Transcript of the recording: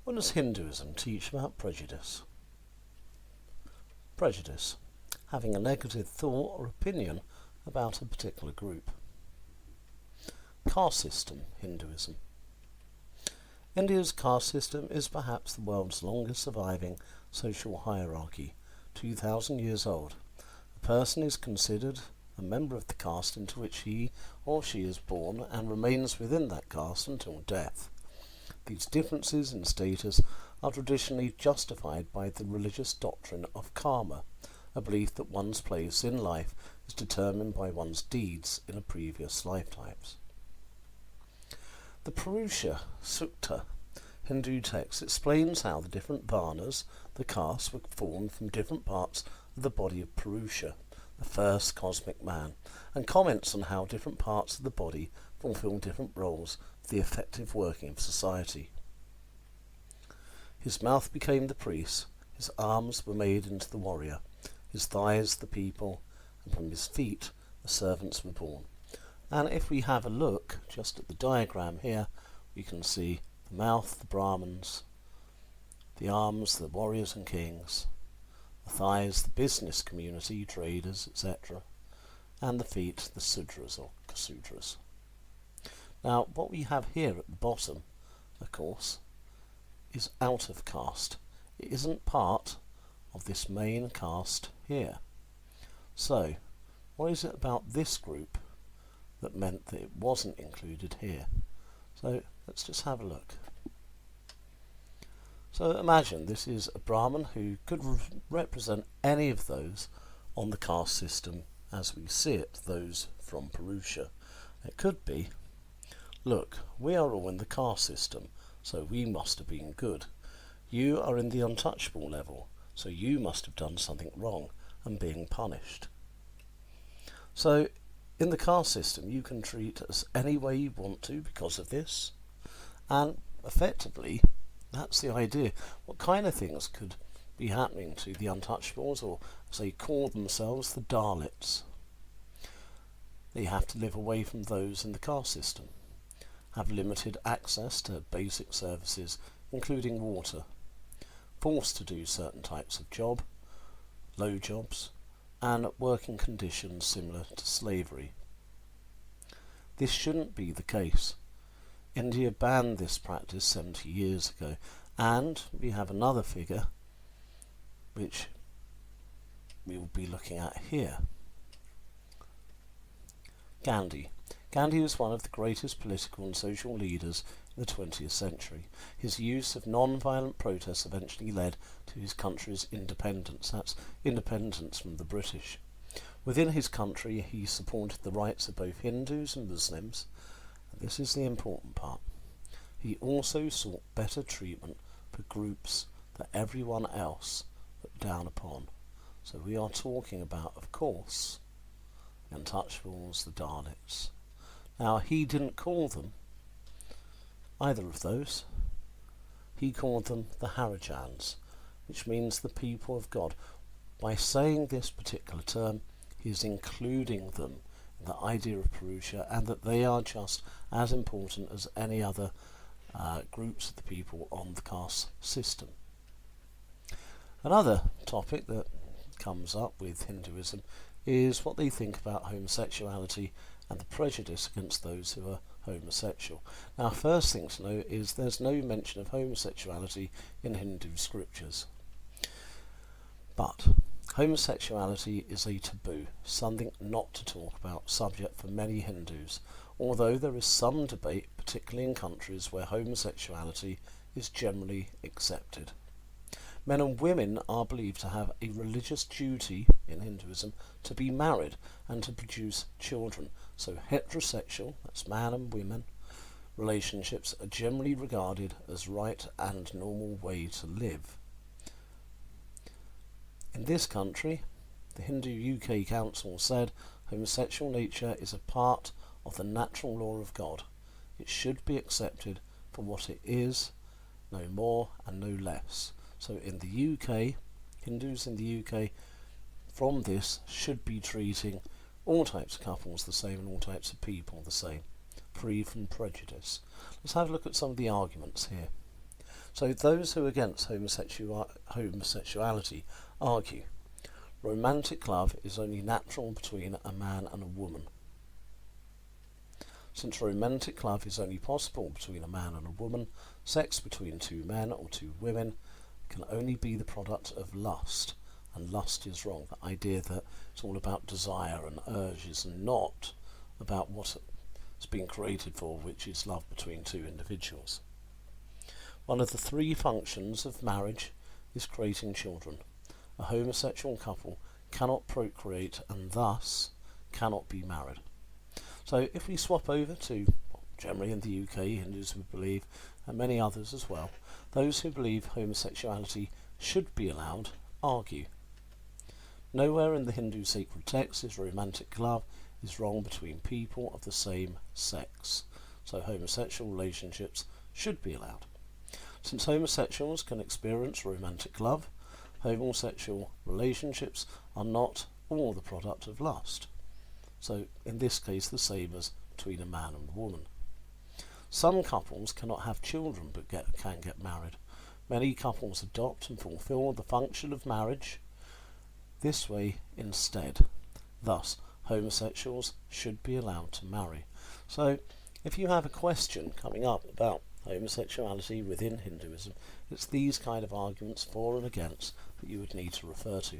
What does Hinduism teach about prejudice? Prejudice, having a negative thought or opinion about a particular group. Caste system, Hinduism. India's caste system is perhaps the world's longest surviving social hierarchy, 2,000 years old. A person is considered a member of the caste into which he or she is born and remains within that caste until death. These differences in status are traditionally justified by the religious doctrine of karma, a belief that one's place in life is determined by one's deeds in a previous lifetimes. The Purusha Sukta Hindu text explains how the different varnas, the castes, were formed from different parts of the body of Purusha, the first cosmic man, and comments on how different parts of the body fulfill different roles for the effective working of society. His mouth became the priest, his arms were made into the warrior, his thighs the people, and from his feet the servants were born. And if we have a look just at the diagram here, we can see the mouth, the Brahmins, the arms, the warriors and kings, the thighs, the business community, traders, etc., and the feet, the Sudras or Kasudras. Now, what we have here at the bottom, of course, is out of caste. It isn't part of this main caste here. So, what is it about this group that meant that it wasn't included here? So let's just have a look. So imagine this is a Brahmin who could represent any of those on the caste system as we see it, those from Purusha. It could be, look, we are all in the caste system, so we must have been good. You are in the untouchable level, so you must have done something wrong and being punished. So in the caste system you can treat us any way you want to because of this, and effectively that's the idea. What kind of things could be happening to the untouchables, or as they call themselves, the Dalits? They have to live away from those in the caste system, have limited access to basic services including water, forced to do certain types of job, low jobs, and working conditions similar to slavery. This shouldn't be the case. India banned this practice 70 years ago, and we have another figure which we will be looking at here. Gandhi. Gandhi was one of the greatest political and social leaders in the 20th century. His use of non-violent protests eventually led to his country's independence. That's independence from the British. Within his country, he supported the rights of both Hindus and Muslims. And this is the important part. He also sought better treatment for groups that everyone else looked down upon. So we are talking about, of course, the Untouchables, the Dalits. Now, he didn't call them either of those. He called them the Harijans, which means the people of God. By saying this particular term, he is including them in the idea of Purusha, and that they are just as important as any other groups of the people on the caste system. Another topic that comes up with Hinduism is what they think about homosexuality and the prejudice against those who are homosexual. Now, first thing to know is there's no mention of homosexuality in Hindu scriptures. But homosexuality is a taboo, something not to talk about, subject for many Hindus, although there is some debate, particularly in countries where homosexuality is generally accepted. Men and women are believed to have a religious duty in Hinduism to be married and to produce children, so heterosexual, that's man and women, relationships are generally regarded as right and normal way to live. In this country, the Hindu UK Council said homosexual nature is a part of the natural law of God. It should be accepted for what it is, no more and no less. So in the UK, Hindus in the UK from this should be treating all types of couples the same and all types of people the same, free from prejudice. Let's have a look at some of the arguments here. So those who are against homosexuality argue romantic love is only natural between a man and a woman. Since romantic love is only possible between a man and a woman, sex between two men or two women can only be the product of lust, and lust is wrong. The idea that it's all about desire and urges and not about what it's been created for, which is love between two individuals. One of the three functions of marriage is creating children. A homosexual couple cannot procreate and thus cannot be married. So if we swap over to, generally in the UK, Hindus would believe, and many others as well, those who believe homosexuality should be allowed argue. Nowhere in the Hindu sacred texts is romantic love is wrong between people of the same sex, so homosexual relationships should be allowed. Since homosexuals can experience romantic love, homosexual relationships are not all the product of lust. So in this case the same as between a man and a woman. Some couples cannot have children but can get married. Many couples adopt and fulfill the function of marriage this way instead. Thus, homosexuals should be allowed to marry. So if you have a question coming up about homosexuality within Hinduism, it's these kind of arguments for and against that you would need to refer to.